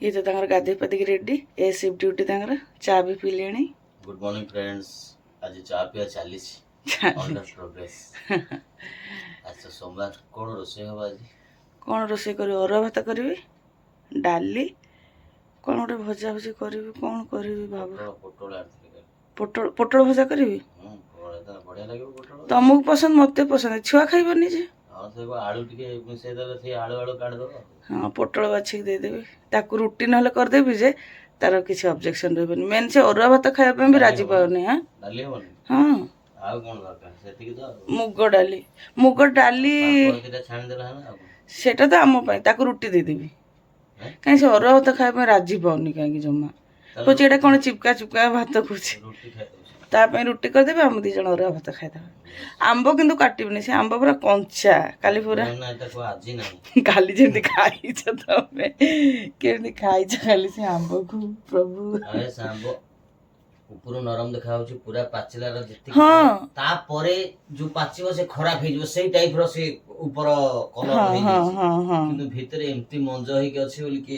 ये तो तांगर गाधे पाधे रेडी ए shift duty तांगर चा भी पी लेनी। Good morning friends. आज चा पिया चलीस अंडर प्रोग्रेस। आज तो सोमवार कौन रोसे हो आज कौन रोसे करी अरुआ भात करी डाली कौन गोटे भजा भजी करी कौन करी भाव पोटल आनथिले पोटल पोटल भजा करी बढ़िया लगे पोटल तुमको पसंद मत पसंद छुआ खाइबनी जे हां से आलू टिके मिसे देले से आलू आलू काट दो। हाँ पोटल बाछी देदेवी ताकू रुटी ना करदेवी जे तार किसी ऑब्जेक्शन रहबनी मेन से अरुआ भात खाइबा भी राजी पाउनी। हां डाली होनी हाँ आ कोन दरकार सेतिक तो मुग डाली पापड़ छान देला है ना सेटा तो आम ताकू रुटी देदेवी कहीं से अरुआ भात खाइबा राजी पाउनी कहीं जमा कौच एटा कौन चिपका चिपका भात कौच रोटी खाए तापाई रुटी करदेवे आम दी जन अरुआ भात खाइदेवे आंब किंतु काटबनी से आंब पूरा कंचा काली पूरा ना ताको आजी नहीं काली जेमती खाइछ तमे केमती खाइछ खाली से आंब को प्रभु अरे सांबो ऊपर नरम देखा होची पूरा पाचिला र जति हाँ ता परे जो पाचिबो से खराब हे जो सेही टाइप रो से ऊपर कलर हाँ हे हाँ हाँ हाँ किंतु भीतर एम्ति मंज हे के अछि बोली के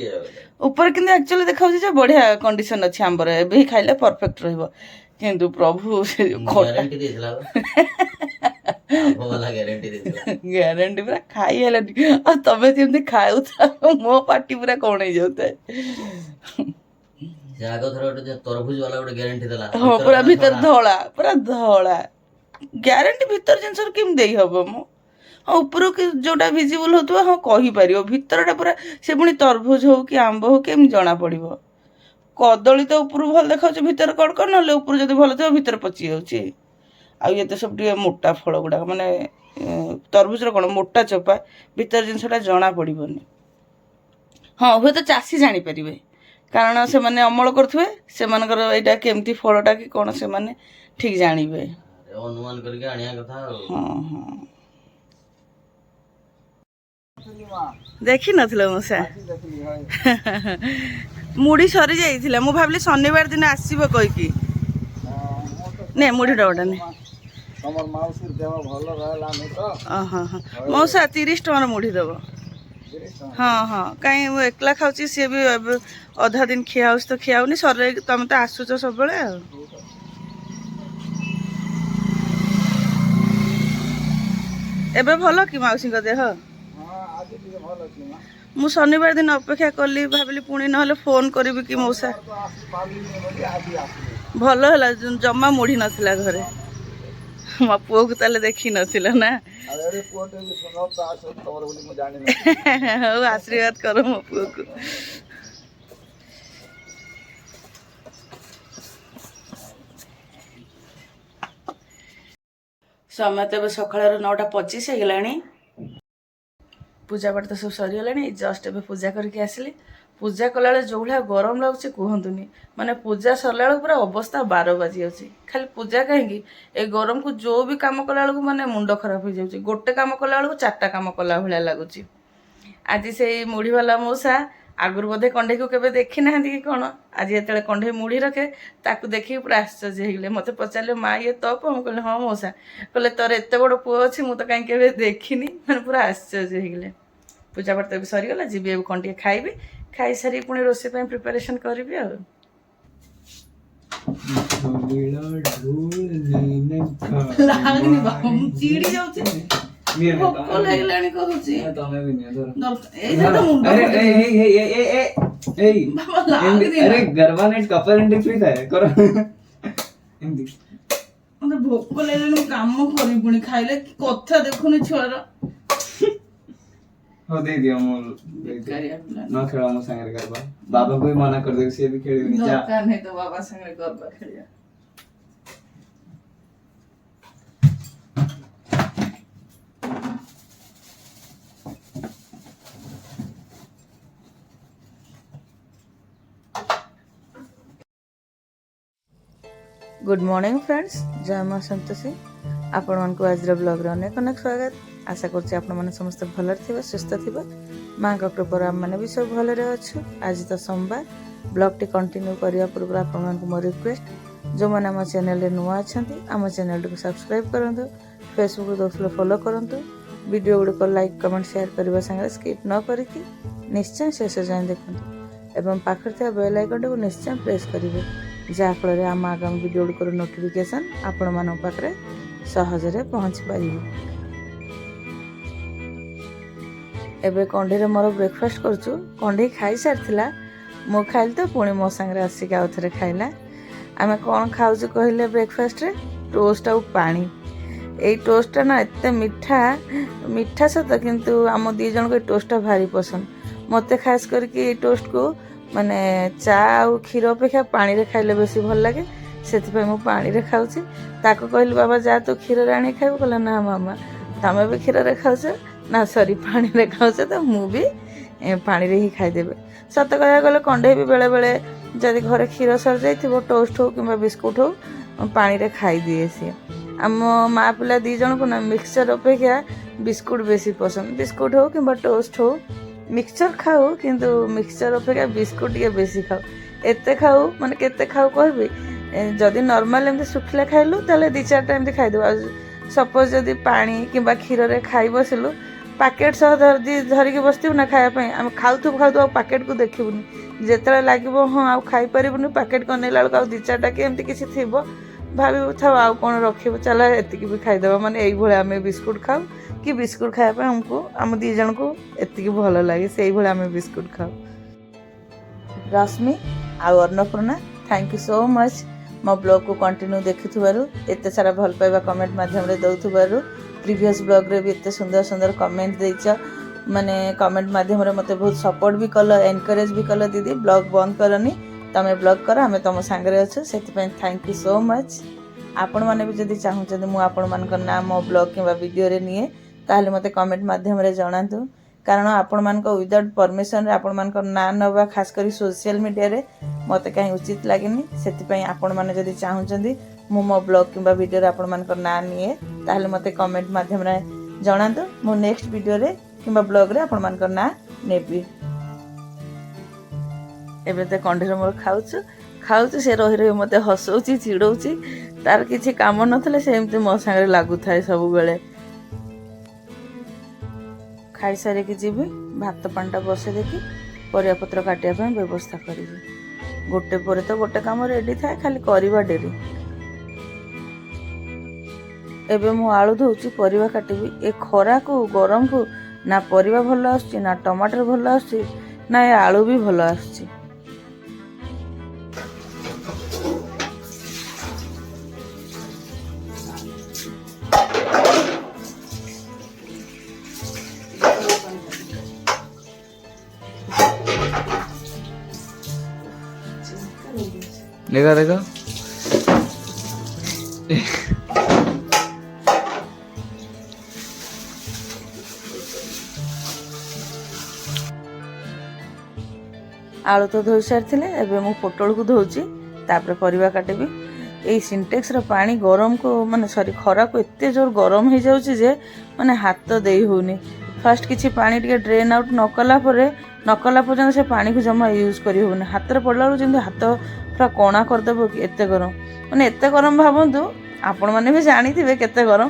ऊपर किंतु एक्चुअली देखा जे बढ़िया कंडीशन अछि आंबर एबे ही खाइले परफेक्ट रहबो किंतु प्रभु से गारंटी देथला वाला गारंटी देथला गारंटी पूरा खाई हेलानी आ तबे जेमती खाउ था मो पार्टी पूरा कोण हे जाउता से आगो थरो जे तरबूज वाला गोटे गारंटी देला हाँ पूरा भीतर धोला ग्यारंटी भीतर जिनसर केम देई हबो मो हाँ ऊपर के जोटा विजिबल होतबा हाँ कहि परियो भीतरटा पूरा से पुनी तरबूज हो कि आंब हो केम जणा पड़िबो कदली तो ऊपर भल देखाउछ भीतर कड़कड़ ना ऊपर जदि भल थो भीतर पचि जाउछि आ ये तो सब टे मोटा फल गुडा माने तरबूज कोन मोटा चोपा भीतर जिनसटा जणा पड़िबोनी। हाँ हुए तो चाषी जानी परिबे कारण से माने अमल करथुवे से मानकर एटा केमती फलटा कि कोन से माने ठीक जानिबे अनुमान करके आनिया कथा। हाँ हाँ देखी नथिलो मसा मुड़ी सरी जाइथिला मु भाबली शनिवार दिन आसीबो कहि की ने मुड़ी डोडा ने तमर माउसी देह भल रहला नै त हां हां मौसा 30 टका मुड़ी देबो। हाँ हाँ कहीं वो एकला खाऊची सी भी अधा दिन खियाउस तो खियाउनी सर तुम तो आसुच सब बेले एबे भल कि मौसी को देह मु शनिवार दिन अपेक्षा कली भाविली पुणी ना फोन करी कि मौसा भल है जमा मुड़ी नथिला घरे मो पुओ को ताले देखी नथिला ना आशीर्वाद करो मो पुओ को। समय तो सकाळ 9:25 होगलानी पूजा पाठ तो सब सरीगलानी जस्ट एबे पूजा करके आसली पूजा कला जो भाया गरम लगुच कहतुनि माने पूजा सरला पूरा अवस्था 12 बाजी जाऊँगी खाली पूजा कहीं ए गरम को जो भी कम कला माने मुंड खराब हो जाऊँगी गोटे कम कला 4टा कम कला भाया लगुच। आज से मुढ़ी वाला मौसा आगुरी बोधे कंढे को केबे देखी ना कि कौन आज ये कंढे मुढ़ी रखे ताकू देखिए पूरा आश्चर्य होगले मत पचारे माँ ये तप हम कहले हाँ मौसा कहले तोर एत बड़ पुओ अच्छी मुझे कहीं केबे देखनी मैंने पूरा आश्चर्य होगले। पूजा पाठ तो सरीगला जी कौन टे खाइबी खाई सारी पुणी रोसे प्रिपरेशन करी चिड़ी जाऊँ भोक लगलानी कहूची तमे भी नहीं अरे गरबा नेट कपल इंडिकेट है करो हिंदी मते भोक लगलानी काम करी पुणी खाइले कथा देखुनी छुआर हो दे दियो मोल ना खेला मो संगे गरबा बाबा को भी मना कर दे से भी खेली नहीं जा दरकार नहीं तो बाबा संगे गरबा खेलिया। गुड मॉर्निंग फ्रेंड्स जय माँ संतोषी आपण मन को आज ब्लॉग अनेक अनेक स्वागत आशा करछि आपण माने समस्त भलर थिबे सुस्थ थिबे माँ का कृपा आम मैंने भी सब भल अच्छु। आज तो सोमवार ब्लॉग टी कंटिन्यू करने पूर्व आपण को मो रिक्वेस्ट जो मैंने आम चैनल नुआ अच्छा आम चैनल को सब्सक्राइब करूँ फेसबुक दोस्तों फॉलो करूँ वीडियो गुड़िक लाइक कमेंट शेयर करने सागर स्किप न करके निश्चय शेष जाए देखते ଏବଂ ପାଖରେ ଥିବା ବେଲ୍ ଆଇକନ୍ଟାକୁ ନିଶ୍ଚୟ ପ୍ରେସ୍ କରିବେ, ଯାହାଫଳରେ ଆମ ଆଗାମୀ ଭିଡ଼ିଓ ଗୁଡ଼ିକର ନୋଟିଫିକେସନ୍ ଆପଣମାନଙ୍କ ପାଖରେ ସହଜରେ ପହଞ୍ଚି ପାରିବ। ଏବେ କଣ୍ଢେଇରେ ମୋର ବ୍ରେକଫାଷ୍ଟ କରୁଛୁ। କଣ୍ଢେଇ ଖାଇସାରିଥିଲା, ମୁଁ ଖାଇଲି ତ ପୁଣି ମୋ ସାଙ୍ଗରେ ଆସିକି ଆଉ ଥରେ ଖାଇଲା। ଆମେ କ'ଣ ଖାଉଛୁ କହିଲେ ବ୍ରେକଫାଷ୍ଟରେ? ଟୋଷ୍ଟ ଆଉ ପାଣି। ଏଇ ଟୋଷ୍ଟଟା ନା ଏତେ ମିଠା ସତ, କିନ୍ତୁ ଆମ ଦୁଇ ଜଣଙ୍କୁ ଏଇ ଟୋଷ୍ଟଟା ଭାରି ପସନ୍ଦ। ମୋତେ ଖାସ କରିକି ଏଇ ଟୋଷ୍ଟକୁ ମାନେ ଚା ଆଉ କ୍ଷୀର ଅପେକ୍ଷା ପାଣିରେ ଖାଇଲେ ବେଶୀ ଭଲ ଲାଗେ, ସେଥିପାଇଁ ମୁଁ ପାଣିରେ ଖାଉଛି। ତାକୁ କହିଲି ବାବା ଯା ତୁ କ୍ଷୀରରେ ଆଣିକି ଖାଇବୁ, କହିଲା ନା ମାମା ତମେ ବି କ୍ଷୀରରେ ଖାଉଛ ନା ସରି ପାଣିରେ ଖାଉଛ, ତ ମୁଁ ବି ପାଣିରେ ହିଁ ଖାଇଦେବେ। ସତ କହିବାକୁ ଗଲେ କଣ୍ଢେଇ ବି ବେଳେବେଳେ ଯଦି ଘରେ କ୍ଷୀର ସରିଯାଇଥିବ, ଟୋଷ୍ଟ ହଉ କିମ୍ବା ବିସ୍କୁଟ ହଉ ପାଣିରେ ଖାଇଦିଏ ସିଏ। ଆମ ମା ପିଲା ଦୁଇ ଜଣଙ୍କୁ ନା ମିକ୍ସଚର ଅପେକ୍ଷା ବିସ୍କୁଟ ବେଶୀ ପସନ୍ଦ। ବିସ୍କୁଟ ହଉ କିମ୍ବା ଟୋଷ୍ଟ ହଉ, ମିକ୍ସଚର ଖାଉ କିନ୍ତୁ ମିକ୍ସଚର ଅପେକ୍ଷା ବିସ୍କୁଟ ଟିକେ ବେଶୀ ଖାଉ। ଏତେ ଖାଉ ମାନେ କେତେ ଖାଉ କହିବି, ଯଦି ନର୍ମାଲ ଏମିତି ଶୁଖିଲା ଖାଇଲୁ ତାହେଲେ 2-4ଟା ଏମିତି ଖାଇଦେବୁ। ଆଉ ସପୋଜ ଯଦି ପାଣି କିମ୍ବା କ୍ଷୀରରେ ଖାଇ ବସିଲୁ, ପ୍ୟାକେଟ୍ ସହ ଧରିକି ବସିଥିବୁ ନା ଖାଇବା ପାଇଁ, ଆମେ ଖାଉଥିବୁ ଆଉ ପ୍ୟାକେଟକୁ ଦେଖିବୁନି। ଯେତେବେଳେ ଲାଗିବ ହଁ ଆଉ ଖାଇପାରିବୁନି, ପ୍ୟାକେଟକୁ ଅନେଇଲା ବେଳକୁ ଆଉ 2-4ଟା କି ଏମିତି କିଛି ଥିବ, ଭାବିବୁ ଥାଉ ଆଉ କ'ଣ ରଖିବୁ, ଚାଲ ଏତିକି ବି ଖାଇଦେବା। ମାନେ ଏଇଭଳିଆ ଆମେ ବିସ୍କୁଟ ଖାଉ, କି ବିସ୍କୁଟ ଖାଇବା ପାଇଁ ଆମ ଦୁଇ ଜଣଙ୍କୁ ଏତିକି ଭଲ ଲାଗେ, ସେଇଭଳିଆ ଆମେ ବିସ୍କୁଟ ଖାଉ। ରଶ୍ମି ଆଉ Annapurna, thank you so much ମୋ ବ୍ଲଗ୍କୁ କଣ୍ଟିନ୍ୟୁ ଦେଖୁଥିବାରୁ, ଏତେ ସାରା ଭଲ ପାଇବା କମେଣ୍ଟ ମାଧ୍ୟମରେ ଦେଉଥିବାରୁ। ପ୍ରିଭିୟସ୍ ବ୍ଲଗ୍ରେ ବି ଏତେ ସୁନ୍ଦର ସୁନ୍ଦର କମେଣ୍ଟ ଦେଇଛ, ମାନେ କମେଣ୍ଟ ମାଧ୍ୟମରେ ମୋତେ ବହୁତ ସପୋର୍ଟ ବି କଲ, ଏନକରେଜ୍ ବି କଲ। ଦିଦି ବ୍ଲଗ୍ ବନ୍ଦ କରନି, ତମେ ବ୍ଲଗ୍ କର, ଆମେ ତମ ସାଙ୍ଗରେ ଅଛୁ, ସେଥିପାଇଁ ଥ୍ୟାଙ୍କ ୟୁ ସୋ ମଚ୍। ଆପଣମାନେ ବି ଯଦି ଚାହୁଁଛନ୍ତି ମୁଁ ଆପଣମାନଙ୍କ ନାଁ ମୋ ବ୍ଲଗ୍ କିମ୍ବା ଭିଡ଼ିଓରେ ନିଏ, ତାହେଲେ ମୋତେ କମେଣ୍ଟ ମାଧ୍ୟମରେ ଜଣାନ୍ତୁ। କାରଣ ଆପଣମାନଙ୍କ ୱିଦାଉଟ୍ ପରମିସନ୍ରେ ଆପଣମାନଙ୍କ ନାଁ ନେବା, ଖାସ କରି ସୋସିଆଲ ମିଡ଼ିଆରେ ମୋତେ କାହିଁ ଉଚିତ ଲାଗେନି। ସେଥିପାଇଁ ଆପଣମାନେ ଯଦି ଚାହୁଁଛନ୍ତି ମୁଁ ମୋ ବ୍ଲଗ୍ କିମ୍ବା ଭିଡ଼ିଓରେ ଆପଣମାନଙ୍କ ନାଁ ନିଏ, ତାହେଲେ ମୋତେ କମେଣ୍ଟ ମାଧ୍ୟମରେ ଜଣାନ୍ତୁ। ମୁଁ ନେକ୍ସଟ ଭିଡ଼ିଓରେ କିମ୍ବା ବ୍ଲଗ୍ରେ ଆପଣମାନଙ୍କ ନାଁ ନେବି। ଏବେ ତ କଣ୍ଢେଇରେ ମୋର ଖାଉଛୁ, ସେ ରହି ମୋତେ ହସଉଛି, ଚିଡ଼ଉଛି। ତାର କିଛି କାମ ନଥିଲେ ସେ ଏମିତି ମୋ ସାଙ୍ଗରେ ଲାଗୁଥାଏ ସବୁବେଳେ। ଖାଇସାରିକି ଯିବି, ଭାତ ପାଣିଟା ବସେଇ ଦେଇକି ପରିବାପତ୍ର କାଟିବା ପାଇଁ ବ୍ୟବସ୍ଥା କରିବି। ଗୋଟେ ପରେ ତ ଗୋଟେ କାମ ରେଡ଼ି ଥାଏ, ଖାଲି କରିବା ଡେରି। ଏବେ ମୁଁ ଆଳୁ ଧୋଉଛି, ପରିବା କାଟିବି। ଏ ଖରାକୁ ଗରମକୁ ନା ପରିବା ଭଲ ଆସୁଛି, ନା ଟମାଟର ଭଲ ଆସୁଛି, ନା ଏ ଆଳୁ ବି ଭଲ ଆସୁଛି। देखो ଆଳୁ ତ ଧୋଇ ସାରିଥିଲେ, ଏବେ ମୁଁ ପୋଟଳକୁ ଧୋଉଛି, ତାପରେ ପରିବା କାଟିବି। ଏଇ ସିଣ୍ଟେକ୍ସର ପାଣି ଗରମକୁ ଖରାକୁ ଏତେ ଜୋର ଗରମ ହେଇଯାଉଛି ଯେ ମାନେ ହାତ ଦେଇ ହେଉନି। ଫାଷ୍ଟ କିଛି ପାଣି ଟିକେ ଡ୍ରେନ୍ ଆଉଟ୍ ନ କଲା ପର୍ଯ୍ୟନ୍ତ ସେ ପାଣିକୁ ଜମା ୟୁଜ୍ କରି ହେଉନି। ହାତରେ ପଡ଼ିଲା ବେଳକୁ ଯେମିତି ହାତ ପୁରା କଣା କରିଦେବ କି, ଏତେ ଗରମ। ଏତେ ଗରମ ଭାବନ୍ତୁ, ଆପଣମାନେ ବି ଜାଣିଥିବେ କେତେ ଗରମ।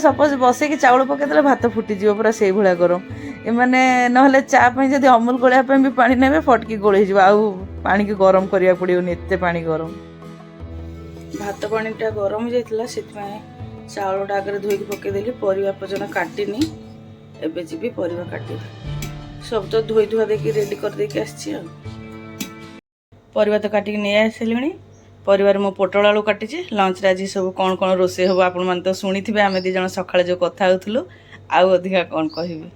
ସପୋଜ ବସେଇକି ଚାଉଳ ପକେଇଦେଲେ ଭାତ ଫୁଟିଯିବ, ପୁରା ସେଇଭଳିଆ ଗରମ। ନହେଲେ ଚା ପାଇଁ ଯଦି ଅମୁଲ ଗୋଳେଇବା ପାଇଁ ବି ପାଣି ନେବେ, ଫଟକି ଗୋଳେଇଯିବ। ଆଉ ପାଣିକି ଗରମ କରିବାକୁ ପଡ଼ିବନି, ଏତେ ପାଣି ଗରମ। ଭାତ ପାଣିଟା ଗରମ ହେଇଯାଇଥିଲା, ସେଥିପାଇଁ ଚାଉଳଟା ଆଗରେ ଧୋଇକି ପକେଇଦେଲି। ପରିବା ପର୍ଯ୍ୟନ୍ତ କାଟିନି, ଏବେ ଯିବି ପରିବା କାଟିବି। ସବୁ ତ ଧୋଇ ଧୁଆ ଦେଇକି ରେଡ଼ି କରିଦେଇକି ଆସିଛି। ଆଉ ପରିବା ତ କାଟିକି ନେଇ ଆସିଲିଣି। ପରିବାରେ ମୁଁ ପୋଟଳ ଆଳୁ କାଟିଛି। ଲଞ୍ଚରେ ଆଜି ସବୁ କ'ଣ କ'ଣ ରୋଷେଇ ହେବ ଆପଣମାନେ ତ ଶୁଣିଥିବେ, ଆମେ ଦୁଇ ଜଣ ସକାଳେ ଯେଉଁ କଥା ହେଉଥିଲୁ। ଆଉ ଅଧିକା କ'ଣ କହିବି?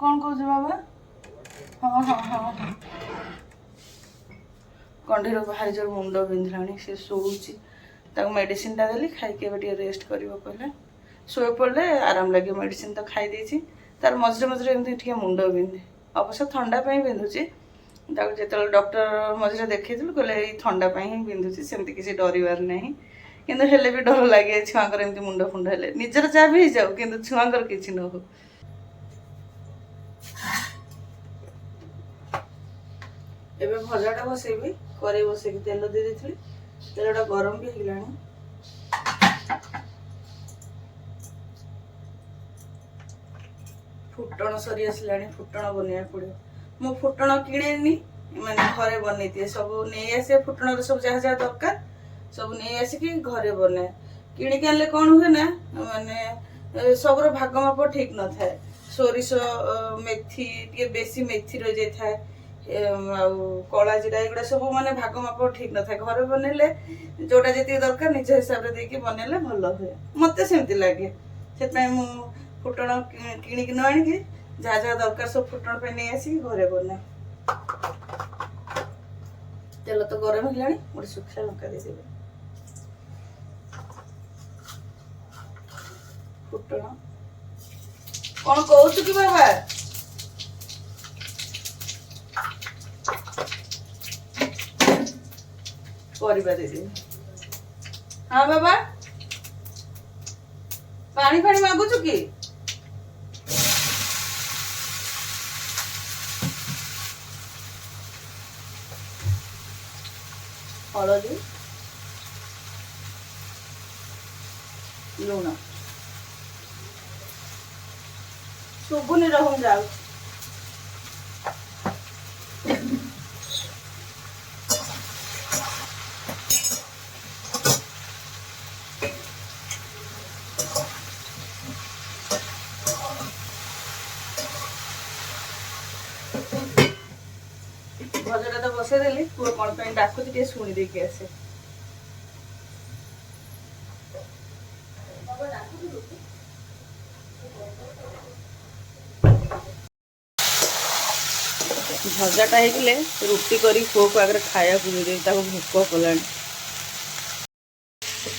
କ'ଣ କହୁଛୁ ବାବା? ହଁ। କଣ୍ଢେଇର ଭାରି ଜୋର ମୁଣ୍ଡ ବିନ୍ଧିଲାଣି, ସେ ଶୋଉଛି। ତାକୁ ମେଡ଼ିସିନଟା ଦେଲି, ଖାଇକି ଏବେ ଟିକେ ରେଷ୍ଟ କରିବ କହିଲେ। ଶୋଇ ପଡ଼ିଲେ ଆରାମ ଲାଗିବ। ମେଡ଼ିସିନ ତ ଖାଇ ଦେଇଛି। ତାର ମଝିରେ ଏମିତି ଟିକେ ମୁଣ୍ଡ ବିନ୍ଧେ, ଅବଶ୍ୟ ଥଣ୍ଡା ପାଇଁ ବିନ୍ଧୁଛି। ତାକୁ ଯେତେବେଳେ ଡକ୍ଟର ମଝିରେ ଦେଖେଇଥିଲୁ, କହିଲେ ଏଇ ଥଣ୍ଡା ପାଇଁ ହିଁ ବିନ୍ଧୁଛି, ସେମିତି କିଛି ଡରିବାର ନାହିଁ। କିନ୍ତୁ ହେଲେ ବି ଡର ଲାଗେ ଛୁଆଙ୍କର ଏମିତି ମୁଣ୍ଡ ଫୁଣ୍ଡ ହେଲେ। ନିଜର ଯାହା ବି ହେଇଯାଉ, କିନ୍ତୁ ଛୁଆଙ୍କର କିଛି ନ ହଉ। ଏବେ ଭଜାଟା ବସେଇବି। କରେଇ ବସେଇକି ତେଲ ଦେଇ ଦେଇଥିଲି, ତେଲଟା ଗରମ ବି ହେଇଗଲାଣି। ଫୁଟଣ ସରି ଆସିଲାଣି, ଫୁଟଣ ବନେଇବାକୁ ପଡ଼ିବ। ମୁଁ ଫୁଟଣ କିଣେନି, ମାନେ ଘରେ ବନେଇଦିଏ। ସବୁ ନେଇ ଆସେ, ଫୁଟଣରେ ସବୁ ଯାହା ଯାହା ଦରକାର ସବୁ ନେଇ ଆସିକି ଘରେ ବନାଏ। କିଣିକି ଆଣିଲେ କ'ଣ ହୁଏ ନା, ମାନେ ସବୁର ଭାଗ ମାପ ଠିକ୍ ନଥାଏ। ସୋରିଷ ମେଥି ଟିକେ ବେଶୀ ମେଥି ରହିଯାଇଥାଏ, ଆଉ କଳା ଜିରା ଏଗୁଡ଼ା ସବୁ ମାନେ ଭାଗ ମାପ ଠିକ୍ ନଥାଏ। ଘରେ ବନେଇଲେ ଯୋଉଟା ଯେତିକି ଦରକାର ନିଜ ହିସାବରେ ଦେଇକି ବନେଇଲେ ଭଲ ହୁଏ, ମତେ ସେମିତି ଲାଗେ। ସେଥିପାଇଁ ମୁଁ ଫୁଟଣ କିଣିକି ନ ଆଣିକି ଯାହା ଯାହା ଦରକାର ସବୁ ଫୁଟଣ ପାଇଁ ନେଇ ଆସିକି ଘରେ ବନାଏ। ତେଲ ତ ଗରମ ହେଲାଣି, ଗୋଟେ ଶୁଖିଲା ଲଙ୍କା ଦେଇଦେବି। ଫୁଟଣ କ'ଣ କହୁଛୁ କି ବାବା? ପରିବା ଦେଇଦେବି। ହଁ ବାବା, ପାଣି ଫାଣି ମାଗୁଛୁ କି? ହଳଦୀ, ଲୁଣ। ଶୁଭୁନି, ରହୁଁ ଯାଉଛି। ଭଜାଟା ତ ବସେଇଦେଲି, ପୁଅ କ'ଣ ପାଇଁ ଡାକୁଛି ଟିକେ ଶୁଣି ଦେଇକି ଆସେ। ଭଜାଟା ହେଇଗଲେ ରୁଟି କରି ପୁଅକୁ ଆଗରେ ଖାଇବାକୁ ଦେଇଦେବି, ତାକୁ ଭୋକ କଲାଣି।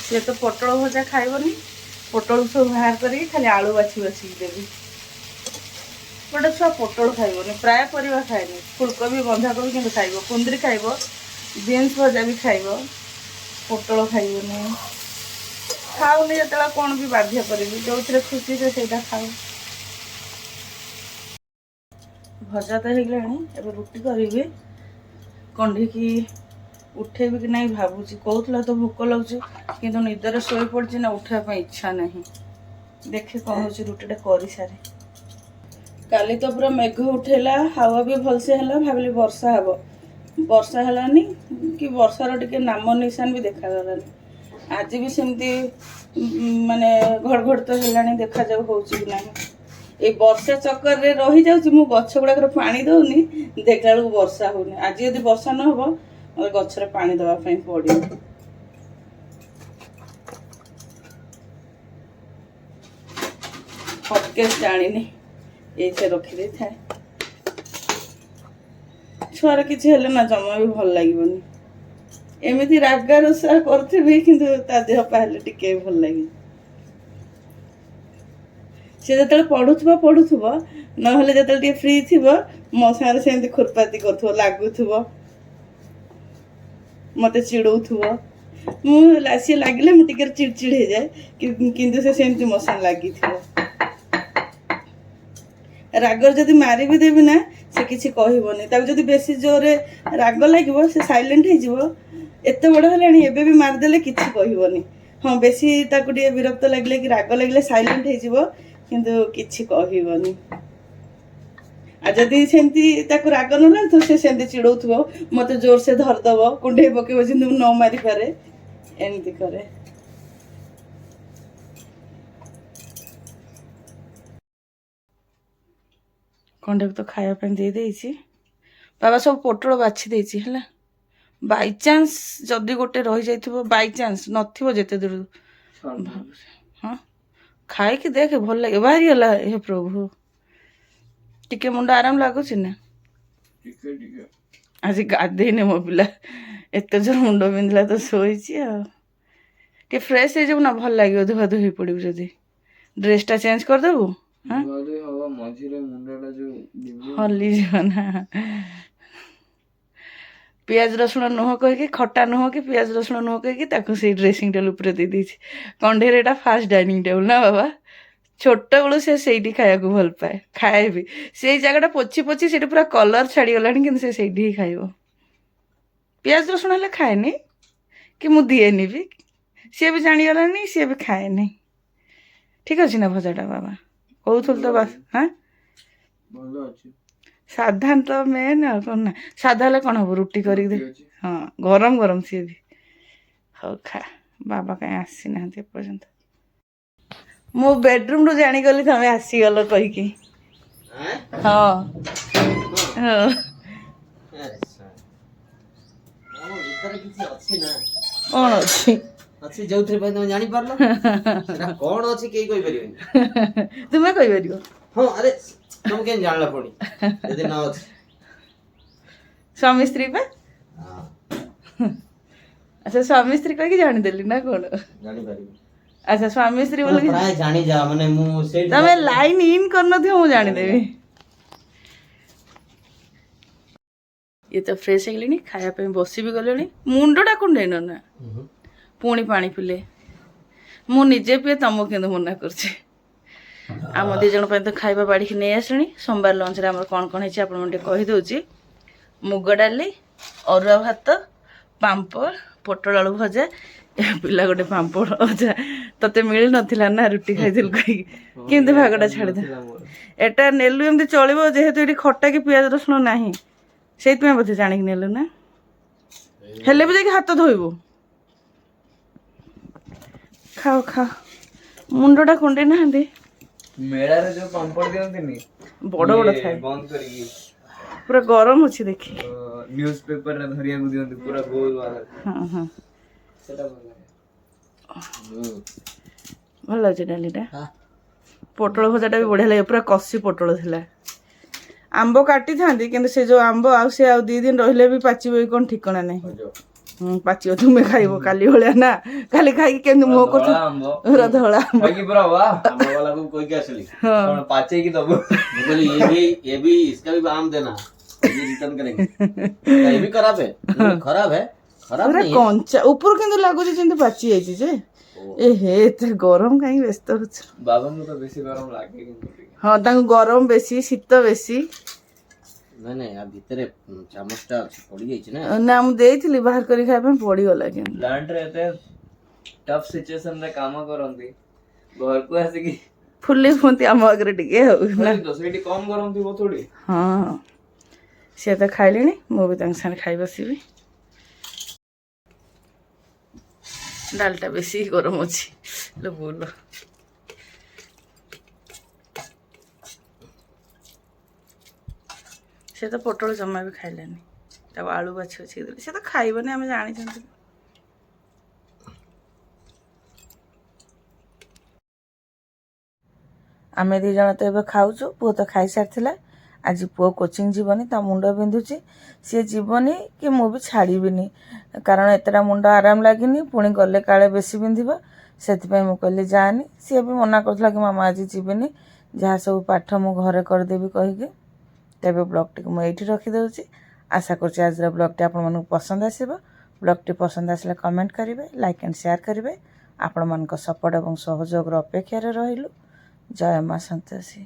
ସିଏ ତ ପୋଟଳ ଭଜା ଖାଇବନି, ପୋଟଳକୁ ସବୁ ବାହାର କରିକି ଖାଲି ଆଳୁ ବାଛି ବାଛିକି ଦେବି। ଗୋଟେ ଛୁଆ ପୋଟଳ ଖାଇବନି, ପ୍ରାୟ ପରିବା ଖାଏନି। ଫୁଲକୋବି ବନ୍ଧାକୋବି କିନ୍ତୁ ଖାଇବ, କୁନ୍ଦୁରି ଖାଇବ, ବିନ୍ସ ଭଜା ବି ଖାଇବ, ପୋଟଳ ଖାଇବନି। ଖାଉନି ଯେତେବେଳେ କ'ଣ ବି ବାଧ୍ୟ କରିବି, ଯୋଉଥିରେ ଖୁସି ସେ ସେଇଟା ଖାଉ। ଭଜା ତ ହେଇଗଲାଣି, ଏବେ ରୁଟି କରିବି। କଣ୍ଢେଇକି ଉଠେଇବି କି ନାହିଁ ଭାବୁଛି। କହୁଥିଲା ତ ଭୋକ ଲାଗୁଛି, କିନ୍ତୁ ନିଦରେ ଶୋଇ ପଡ଼ିଛି ନା, ଉଠିବା ପାଇଁ ଇଚ୍ଛା ନାହିଁ। ଦେଖେ କ'ଣ ହେଉଛି, ରୁଟିଟା କରିସାରେ। କାଲି ତ ପୁରା ମେଘ ଉଠେଇଲା, ହାୱା ବି ଭଲସେ ହେଲା, ଭାବିଲି ବର୍ଷା ହେବ। ବର୍ଷା ହେଲାନି, କି ବର୍ଷାର ଟିକେ ନାମ ନିଶାନ ବି ଦେଖାଗଲାନି। ଆଜି ବି ସେମିତି ମାନେ ଘଡ଼ଘଡ଼ ତ ହେଲାଣି, ଦେଖାଯାଉ ହେଉଛି କି ନାହିଁ। এই ବର୍ଷା ଚକ୍କରରେ ରହିଯାଉଛି, ମୁଁ ଗଛ ଗୁଡ଼ାକରେ ପାଣି ଦେଉନି, ଦେଖିଲା ବେଳକୁ ବର୍ଷା ହେଉନି। ଆଜି ଯଦି ବର୍ଷା ନ ହେବ ମୋତେ ଗଛରେ ପାଣି ଦେବା ପାଇଁ ପଡ଼ିବ। ହଟକେସ୍ ଜାଣିନି, ଏଇଥିରେ ରଖିଦେଇଥାଏ। ଛୁଆର କିଛି ହେଲେ ନା ଜମା ବି ଭଲ ଲାଗିବନି। ଏମିତି ରାଗା ରୁଷା କରୁଥିବି, କିନ୍ତୁ ତା ଦେହ ପା ହେଲେ ଟିକେ ବି ଭଲ ଲାଗେ। ସେ ଯେତେବେଳେ ପଢୁଥିବ, ନହେଲେ ଯେତେବେଳେ ଟିକେ ଫ୍ରି ଥିବ, ମୋ ସାଙ୍ଗରେ ସେମିତି ଖୁରପାତି କରୁଥିବ, ଲାଗୁଥିବ, ମତେ ଚିଡଉଥିବ। ସିଏ ଲାଗିଲେ ମୁଁ ଟିକେ ଚିଡଚିଡ ହେଇଯାଏ, କିନ୍ତୁ ସେ ସେମିତି ମୋ ସାଙ୍ଗେ ଲାଗିଥିବ। ରାଗରେ ଯଦି ମାରି ବି ଦେବି ନା, ସେ କିଛି କହିବନି। ତାକୁ ଯଦି ବେଶୀ ଜୋରରେ ରାଗ ଲାଗିବ, ସେ ସାଇଲେଣ୍ଟ ହେଇଯିବ। ଏତେ ବଡ଼ ହେଲାଣି, ଏବେ ବି ମାରିଦେଲେ କିଛି କହିବନି। ହଁ, ବେଶୀ ତାକୁ ଟିକେ ବିରକ୍ତ ଲାଗିଲେ କି ରାଗ ଲାଗିଲେ ସାଇଲେଣ୍ଟ ହେଇଯିବ, କିନ୍ତୁ କିଛି କହିବନି। ଆଉ ଯଦି ସେମିତି ତାକୁ ରାଗ ନ ଲାଗୁଥିବ, ସେ ସେମିତି ଚିଡଉଥିବ, ମତେ ଜୋରସେ ଧରିଦବ, କୁଣ୍ଢେଇ ପକେଇବ ଯେମିତି ମୁଁ ନ ମାରିପାରେ, ଏମିତି କରେ। କଣ୍ଢେଇକୁ ତ ଖାଇବା ପାଇଁ ଦେଇଦେଇଛି। ବାବା ସବୁ ପୋଟଳ ବାଛି ଦେଇଛି ହେଲା। ବାଇଚାନ୍ସ ଯଦି ଗୋଟେ ରହିଯାଇଥିବ, ବାଇଚାନ୍ସ ନଥିବ, ଯେତେ ଦୂର ହଁ ଖାଇକି ଦେଖେ, ଭଲ ଲାଗେ। ବାହାରିଗଲା, ହେ ପ୍ରଭୁ, ଟିକେ ମୁଣ୍ଡ ଆରାମ ଲାଗୁଛି ନା? ଆଜି ଗାଧେଇନି ମୋ ପିଲା, ଏତେ ଜୋର ମୁଣ୍ଡ ବିନ୍ଧିଲା ତ ଶୋଇଛି ଆଉ। ଟିକେ ଫ୍ରେଶ ହେଇଯିବୁ ନା, ଭଲ ଲାଗିବ। ଧୁଆ ଧୁଇ ହେଇ ପଡ଼ିବୁ, ଯଦି ଡ୍ରେସଟା ଚେଞ୍ଜ କରିଦେବୁ, ହଲିଯିବ ନା। ପିଆଜ ରସୁଣ ନୁହଁ କହିକି, ଖଟା ନୁହଁ କି ପିଆଜ ରସୁଣ ନୁହଁ କହିକି, ତାକୁ ସେଇ ଡ୍ରେସିଂ ଟେବୁଲ ଉପରେ ଦେଇଦେଇଛି। କଣ୍ଢେଇରେ ଏଇଟା ଫାଷ୍ଟ ଡାଇନିଂ ଟେବୁଲ ନା ବାବା? ଛୋଟବେଳୁ ସେ ସେଇଠି ଖାଇବାକୁ ଭଲ ପାଏ, ଖାଏ ବି। ସେଇ ଜାଗାଟା ପୋଛି ପୋଛି ସେଠି ପୁରା କଲର ଛାଡ଼ିଗଲାଣି, କିନ୍ତୁ ସେ ସେଇଠି ହିଁ ଖାଇବ। ପିଆଜ ରସୁଣ ହେଲେ ଖାଏନି, କି ମୁଁ ଦିଏନି ବି। ସିଏ ବି ଜାଣିଗଲାଣି, ସିଏ ବି ଖାଏନି। ଠିକ ଅଛି ନା ଭଜାଟା ବାବା? କହୁଥିଲୁ ତ ବାସ୍। ହଁ, ସାଧା ତ ମେନ୍ ଆଉ କ'ଣ ନା ସାଧା ହେଲେ କ'ଣ ହବ ରୁଟି କରିକି ଦେ ହଁ ଗରମ ଗରମ ସିଏ ବି ହଉ ଖା ବାବା କାହିଁ ଆସିନାହାନ୍ତି ଏପର୍ଯ୍ୟନ୍ତ ମୁଁ ବେଡରୁମ୍ରୁ ଜାଣିଗଲି ତମେ ଆସିଗଲ କହିକି ହଁ ହଁ କିଛି ଅଛି ନା କ'ଣ ଅଛି ଅଛି ଯୋଉଥିରେ ପାଇଁ ତମେ ଜାଣିପାରିଲ କଣ ଅଛି କେହି କହିପାରିବେନି ତୁମେ କହିପାରିବ ହଁ ଆରେ ତମେ କେମିତି ଜାଣିଲ ପୁଣି ଯଦି ନ ଅଛି ସ୍ୱାମୀ ସ୍ତ୍ରୀ ପା ହଁ ଆଚ୍ଛା ସ୍ୱାମୀ ସ୍ତ୍ରୀ କହିକି ଜାଣିଦେଲି ନା କ'ଣ ଜାଣିପାରିବି ଆଚ୍ଛା ସ୍ୱାମୀ ସ୍ତ୍ରୀ ବୋଲି ପ୍ରାୟ ଜାଣିଯା ମାନେ ମୁଁ ସେଇଠି ତମେ ଲାଇନ ଇନ୍ କରିନଥିବ ମୁଁ ଜାଣିଦେବି ଇଏ ତ ଫ୍ରେଶ ହେଇଗଲେଣି ଖାଇବା ପାଇଁ ବସି ବି ଗଲେଣି ମୁଣ୍ଡଟା କୁଣ୍ଡେଇନ ନା ପୁଣି ପାଣି ପିଲେ ମୁଁ ନିଜେ ପିଏ ତମକୁ କିନ୍ତୁ ମନା କରୁଛି ଆମ ଦୁଇ ଜଣ ପାଇଁ ତ ଖାଇବା ବାଢ଼ିକି ନେଇ ଆସିଲେଣି ସୋମବାର ଲଞ୍ଚରେ ଆମର କ'ଣ କ'ଣ ହେଇଛି ଆପଣଙ୍କୁ ଟିକେ କହିଦେଉଛି ମୁଗ ଡାଲି ଅରୁଆ ଭାତ ପାମ୍ପଡ଼ ପୋଟଳ ଆଳୁ ଭଜା ଏ ପିଲା ଗୋଟେ ପାମ୍ପଡ଼ ଭଜା ତତେ ମିଳିନଥିଲା ନା ରୁଟି ଖାଇଥିଲୁ କହିକି କେମିତି ଭାଗଟା ଛାଡ଼ିଦେ ଏଟା ନେଲୁ ଏମିତି ଚଳିବ ଯେହେତୁ ଏଠି ଖଟା କି ପିଆଜ ରସୁଣ ନାହିଁ ସେଇଥିପାଇଁ ବୋଧେ ଜାଣିକି ନେଲୁ ନା ହେଲେ ବି ଯାଇକି ହାତ ଧୋଇବୁ ଖାଅ ଖାଅ ମୁଣ୍ଡଟା କୁଣ୍ଡେଇ ନାହାନ୍ତି ମେଳାରେ ଯୋଉ ପାମ୍ପଡ଼ ଦିଅନ୍ତିନି ବଡ଼ ବଡ଼ ଥାଏ ବନ୍ଦ କରିକି ପୁରା ଗରମ ଅଛି ଦେଖି ନ୍ୟୁଜ ପେପରରେ ଧରିବାକୁ ଦିଅନ୍ତି ପୁରା ଗୋଲ ବାଲା ହଁ ହଁ ସେଟା ଭଲ ଲାଗେ ଭଲ ଅଛି ଡାଲିଟା ପୋଟଳ ଭଜାଟା ବି ବଢ଼ିଆ ଲାଗେ ପୁରା କଷି ପୋଟଳ ଥିଲା ଆମ୍ବ କାଟିଥାନ୍ତି କିନ୍ତୁ ସେ ଯୋଉ ଆମ୍ବ ଆଉ ସେ ଆଉ 2 ଦିନ ରହିଲେ ବି ପାଚିବ କି କ'ଣ ଠିକଣା ନାହିଁ ପାଚିବ ତୁମେ ଖାଇବ କାଲି ଭଳିଆ ନା କାଲି ଖାଇକି କେମିତି ମୁହଁ କରୁଛ ପୁରା ଧଳା ଆମ୍ବ ପୁରା वा ଆମ ବାଲାକୁ କହିକି ଆସିଲି कौन पाचेगी दबो ମୁଁ କହିଲି ये भी इसका भी आम देना ये रिटर्न करेंगे ये भी खराब है खराब है खराब ପୁରା नहीं है କଞ୍ଚା ଉପରୁ କିନ୍ତୁ ଲାଗୁଛି ଯେମିତି ପାଚି ଯାଇଛି ଯେ ଏ ହେ ଏତେ ଗରମ କାହିଁ ବ୍ୟସ୍ତ ହଉଛ बाबा को तो बेसी गरम लागे किंतु ହଁ ତାଙ୍କୁ ଗରମ ବେଶୀ ଶୀତ ବେଶୀ ନାଇଁ ନାଇଁ ଆ ଭିତରେ ଚାମଚଟା ପଡି ଯାଇଛି ନା ନା ମୁଁ ଦେଇଥିଲି ବାହାର କରି ଖାଇବା ପାଇଁ ପଡ଼ିଗଲା କିନ୍ତୁ प्लांट रहते टफ सिचुएशन रे काम करंती घर को आसी ଫୁଲି ଫୁନ୍ତି ଆମ ଆଗରେ ଟିକେ ଆଉ ନା तो सेठी कम गरम थी वो थोड़ी ହଁ ସିଏ ତ ଖାଇଲେଣି ମୁଁ ବି ତାଙ୍କ ସାଙ୍ଗରେ ଖାଇ ବସିବି ଡାଲଟା ବେଶୀ ଗରମ ଅଛି ଲୋ ବୋଲ ସେ ତ ପୋଟଳ ଜମା ବି ଖାଇଲାନି ତାକୁ ଆଳୁ ବାଛି ବାଛି ଦେଲି ସେ ତ ଖାଇବନି ଆମେ ଜାଣିଛନ୍ତି ଆମେ 2 ଜଣ ତ ଏବେ ଖାଉଛୁ ପୁଅ ତ ଖାଇସାରିଥିଲା ଆଜି ପୁଅ କୋଚିଂ ଯିବନି ତା ମୁଣ୍ଡ ବିନ୍ଧୁଛି ସିଏ ଯିବନି କି ମୁଁ ବି ଛାଡ଼ିବିନି କାରଣ ଏତେଟା ମୁଣ୍ଡ ଆରାମ ଲାଗିନି ପୁଣି ଗଲେ କାଳେ ବେଶୀ ବିନ୍ଧିବ ସେଥିପାଇଁ ମୁଁ କହିଲି ଯାଆନି ସିଏ ବି ମନା କରୁଥିଲା କି ମାମା ଆଜି ଯିବିନି ଯାହା ସବୁ ପାଠ ମୁଁ ଘରେ କରିଦେବି କହିକି ତେବେ ବ୍ଲଗ୍ଟିକୁ ମୁଁ ଏଇଠି ରଖିଦେଉଛି ଆଶା କରୁଛି ଆଜିର ବ୍ଲଗ୍ଟି ଆପଣମାନଙ୍କୁ ପସନ୍ଦ ଆସିବ ବ୍ଲଗ୍ଟି ପସନ୍ଦ ଆସିଲେ କମେଣ୍ଟ କରିବେ ଲାଇକ୍ ଆଣ୍ଡ ସେୟାର କରିବେ ଆପଣମାନଙ୍କ ସପୋର୍ଟ ଏବଂ ସହଯୋଗର ଅପେକ୍ଷାରେ ରହିଲୁ ଜୟ ମା ସନ୍ତୋଷୀ।